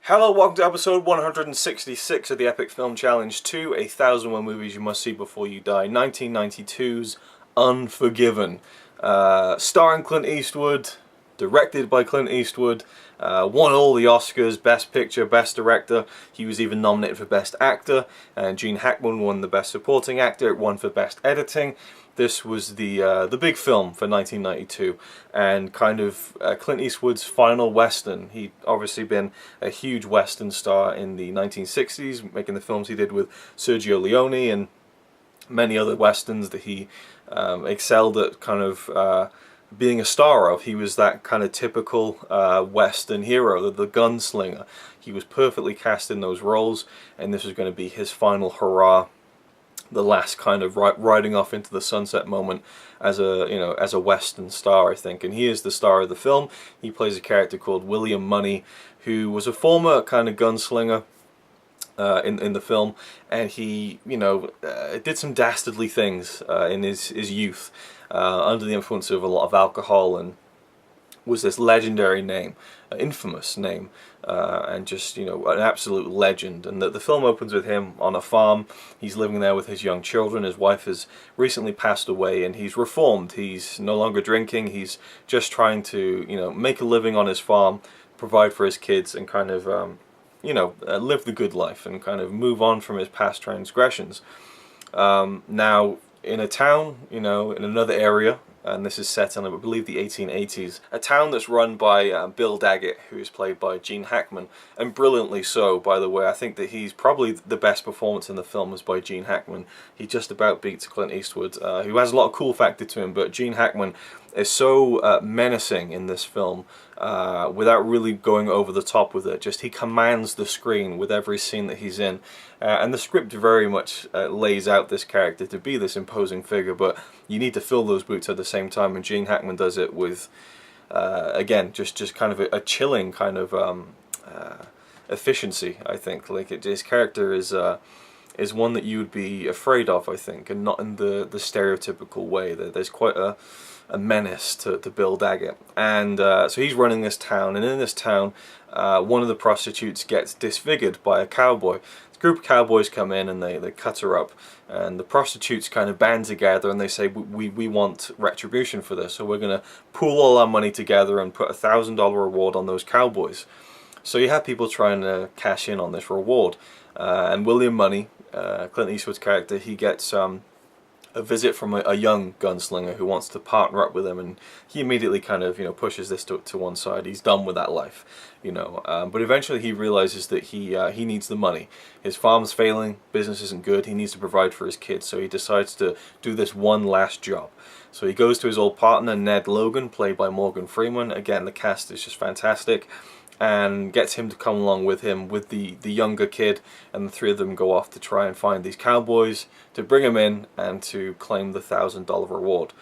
Hello, welcome to episode 166 of the Epic Film Challenge 2, 1001 movies you must see before you die, 1992's Unforgiven. Starring Clint Eastwood, directed by Clint Eastwood, won all the Oscars, Best Picture, Best Director. He was even nominated for Best Actor, and Gene Hackman won the Best Supporting Actor. It won for Best Editing. This was the big film for 1992, and kind of Clint Eastwood's final Western. He'd obviously been a huge Western star in the 1960s, making the films he did with Sergio Leone and many other Westerns that he excelled at kind of being a star of. He was that kind of typical Western hero, the gunslinger. He was perfectly cast in those roles, and this was going to be his final hurrah. The last kind of riding off into the sunset moment as a Western star, I think. And he is the star of the film. He plays a character called William Money, who was a former kind of gunslinger in the film, and he did some dastardly things in his youth under the influence of a lot of alcohol, and was this legendary name, infamous name, and just an absolute legend. And the film opens with him on a farm. He's living there with his young children. His wife has recently passed away, and he's reformed. He's no longer drinking. He's just trying to make a living on his farm, provide for his kids, and kind of live the good life and kind of move on from his past transgressions. Now in a town, in another area, and this is set in, I believe, the 1880s. A town that's run by Bill Daggett, who is played by Gene Hackman, and brilliantly so, by the way. I think that he's probably the best performance in the film is by Gene Hackman. He just about beats Clint Eastwood, who has a lot of cool factor to him, but Gene Hackman is so menacing in this film, without really going over the top with it. Just he commands the screen with every scene that he's in, and the script very much lays out this character to be this imposing figure, but you need to fill those boots at the same time, and Gene Hackman does it with again just kind of a chilling kind of efficiency, I think. Like his character is one that you would be afraid of, I think, and not in the stereotypical way. There's quite a menace to Bill Daggett, and so he's running this town, and in this town one of the prostitutes gets disfigured by a cowboy. This group of cowboys come in and they cut her up, and the prostitutes kind of band together and they say, we want retribution for this, so we're going to pool all our money together and put $1,000 reward on those cowboys. So you have people trying to cash in on this reward, and William Money, Clint Eastwood's character, he gets a visit from a young gunslinger who wants to partner up with him, and he immediately kind of pushes this to one side. He's done with that life, but eventually he realizes that he needs the money. His farm's failing, business isn't good, he needs to provide for his kids, so he decides to do this one last job. So he goes to his old partner Ned Logan, played by Morgan Freeman. Again, the cast is just fantastic, and gets him to come along with him with the younger kid, and the three of them go off to try and find these cowboys, to bring them in and to claim the $1,000 reward.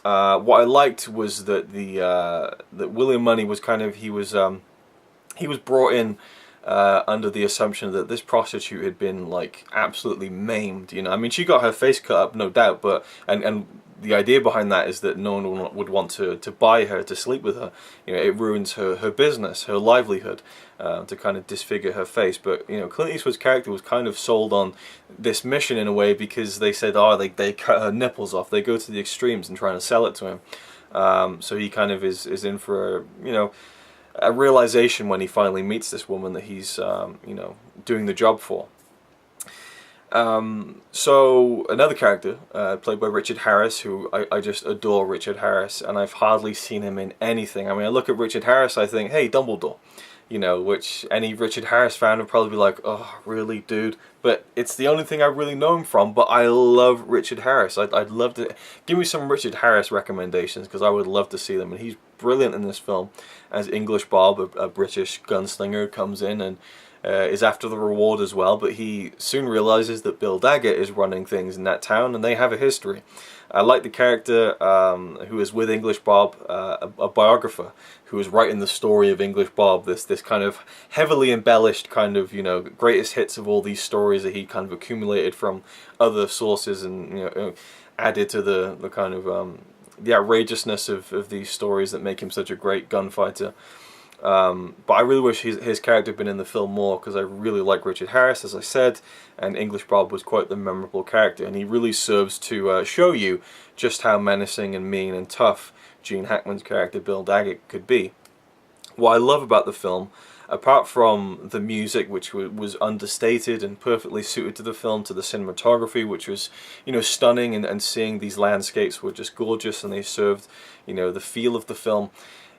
What I liked was that that William Money was kind of, he was brought in under the assumption that this prostitute had been like absolutely maimed. I mean, she got her face cut up, no doubt, but and the idea behind that is that no one would want to buy her, to sleep with her. It ruins her business, her livelihood, to kind of disfigure her face. But Clint Eastwood's character was kind of sold on this mission in a way, because they said, they cut her nipples off. They go to the extremes and trying to sell it to him. So he kind of is in for a realization when he finally meets this woman that he's doing the job for. So another character played by Richard Harris, who I just adore Richard Harris, and I've hardly seen him in anything. I mean, I look at Richard Harris, I think, hey, Dumbledore, which any Richard Harris fan would probably be like, oh, really, dude? But it's the only thing I really know him from. But I love Richard Harris. I'd love to give me some Richard Harris recommendations, because I would love to see them, and he's brilliant in this film as English Bob, a British gunslinger, comes in and is after the reward as well, but he soon realizes that Bill Daggett is running things in that town, and they have a history. I like the character who is with English Bob, a biographer who is writing the story of English Bob, this kind of heavily embellished kind of greatest hits of all these stories that he kind of accumulated from other sources, and added to the kind of the outrageousness of these stories that make him such a great gunfighter. But I really wish his character had been in the film more, because I really like Richard Harris, as I said, and English Bob was quite the memorable character, and he really serves to show you just how menacing and mean and tough Gene Hackman's character Bill Daggett could be. What I love about the film, apart from the music, which was understated and perfectly suited to the film, to the cinematography, which was, you know, stunning, and seeing these landscapes were just gorgeous, and they served, you know, the feel of the film,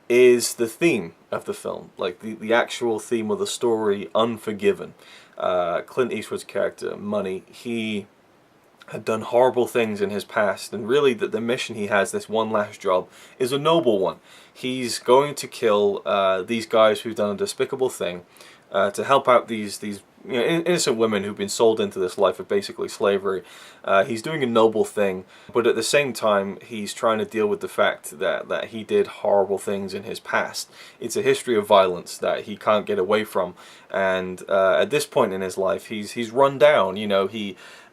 is the theme of the film, like the actual theme of the story, Unforgiven. Clint Eastwood's character, Money, he had done horrible things in his past, and really the mission he has, this one last job, is a noble one. He's going to kill these guys who've done a despicable thing to help out these you know, innocent women who've been sold into this life of basically slavery. He's doing a noble thing, but at the same time he's trying to deal with the fact that he did horrible things in his past. It's a history of violence that he can't get away from, and at this point in his life he's run down. You know,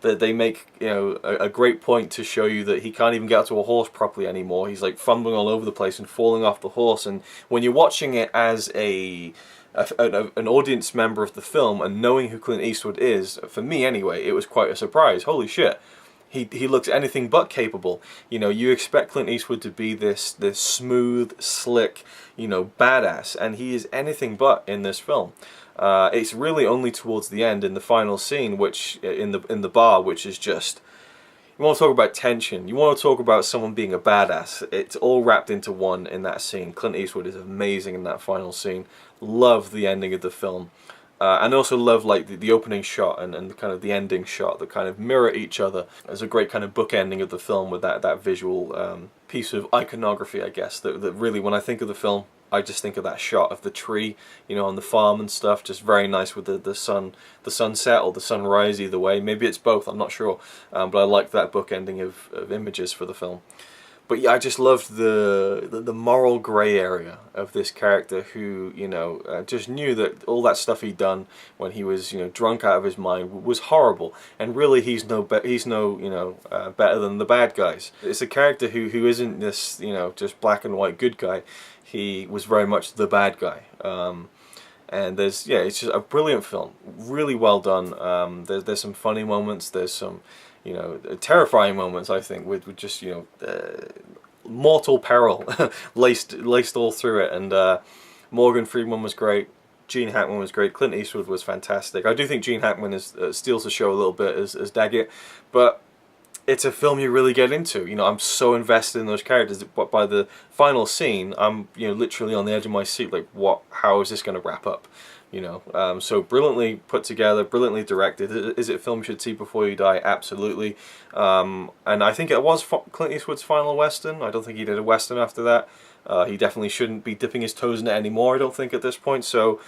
they make, you know, a great point to show you that he can't even get onto a horse properly anymore. He's like fumbling all over the place and falling off the horse, and when you're watching it as an audience member of the film and knowing who Clint Eastwood is, for me anyway, it was quite a surprise. Holy shit, he looks anything but capable. You know, you expect Clint Eastwood to be this smooth, slick, you know, badass, and he is anything but in this film. It's really only towards the end, in the final scene, which in the bar, which is just, you want to talk about tension, you want to talk about someone being a badass, it's all wrapped into one in that scene. Clint Eastwood is amazing in that final scene. Love the ending of the film, and also love like the opening shot and kind of the ending shot that kind of mirror each other. There's a great kind of book ending of the film with that visual piece of iconography, I guess, that really, when I think of the film, I just think of that shot of the tree, you know, on the farm and stuff. Just very nice with the sunset or the sunrise, either way. Maybe it's both, I'm not sure. But I like that book ending of images for the film. But yeah, I just loved the moral grey area of this character, who, you know, just knew that all that stuff he'd done when he was, you know, drunk out of his mind was horrible, and really he's no you know, better than the bad guys. It's a character who isn't this, you know, just black and white good guy. He was very much the bad guy. And there's, yeah, it's just a brilliant film, really well done. There's some funny moments, there's some, you know, terrifying moments, I think, with just, you know, mortal peril laced all through it. And Morgan Freeman was great, Gene Hackman was great, Clint Eastwood was fantastic. I do think Gene Hackman steals the show a little bit as Daggett, but it's a film you really get into. You know, I'm so invested in those characters, but by the final scene, I'm, you know, literally on the edge of my seat, like, how is this going to wrap up? You know, so brilliantly put together, brilliantly directed. Is it a film you should see before you die? Absolutely. And I think it was Clint Eastwood's final Western. I don't think he did a Western after that. He definitely shouldn't be dipping his toes in it anymore, I don't think, at this point. So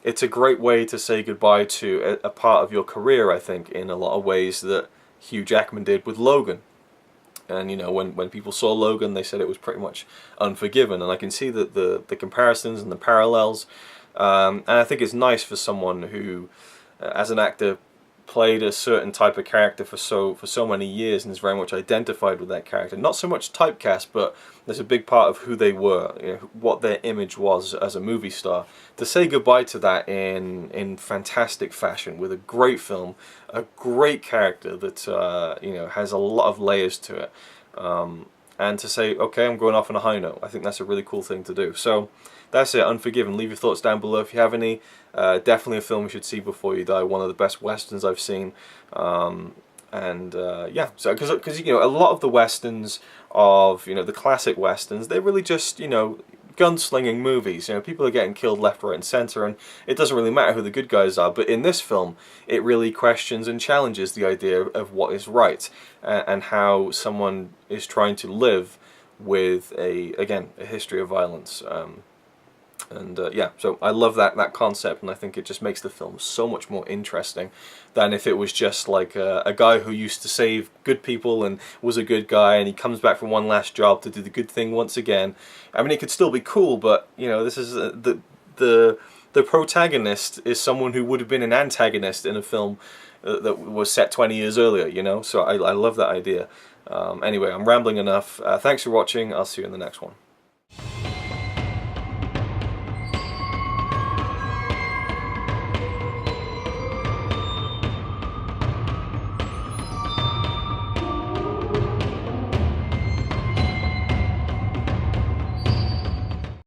it's a great way to say goodbye to a part of your career, I think, in a lot of ways, that Hugh Jackman did with Logan. And, you know, when people saw Logan, they said it was pretty much Unforgiven, and I can see that the comparisons and the parallels, and I think it's nice for someone who, as an actor, played a certain type of character for so many years and is very much identified with that character. Not so much typecast, but there's a big part of who they were, you know, what their image was as a movie star. To say goodbye to that in fantastic fashion, with a great film, a great character that you know, has a lot of layers to it, and to say, okay, I'm going off on a high note, I think that's a really cool thing to do. So that's it, Unforgiven. Leave your thoughts down below if you have any. Definitely a film you should see before you die. One of the best westerns I've seen. Yeah, so because you know, a lot of the westerns of, you know, the classic westerns, they're really just, you know, gunslinging movies. You know, people are getting killed left, right, and center, and it doesn't really matter who the good guys are. But in this film, it really questions and challenges the idea of what is right, and how someone is trying to live with a history of violence. Yeah, so I love that concept, and I think it just makes the film so much more interesting than if it was just like a guy who used to save good people and was a good guy, and he comes back from one last job to do the good thing once again. I mean, it could still be cool, but, you know, this is the protagonist is someone who would have been an antagonist in a film that was set 20 years earlier, you know, so I love that idea. Anyway, I'm rambling enough. Thanks for watching. I'll see you in the next one.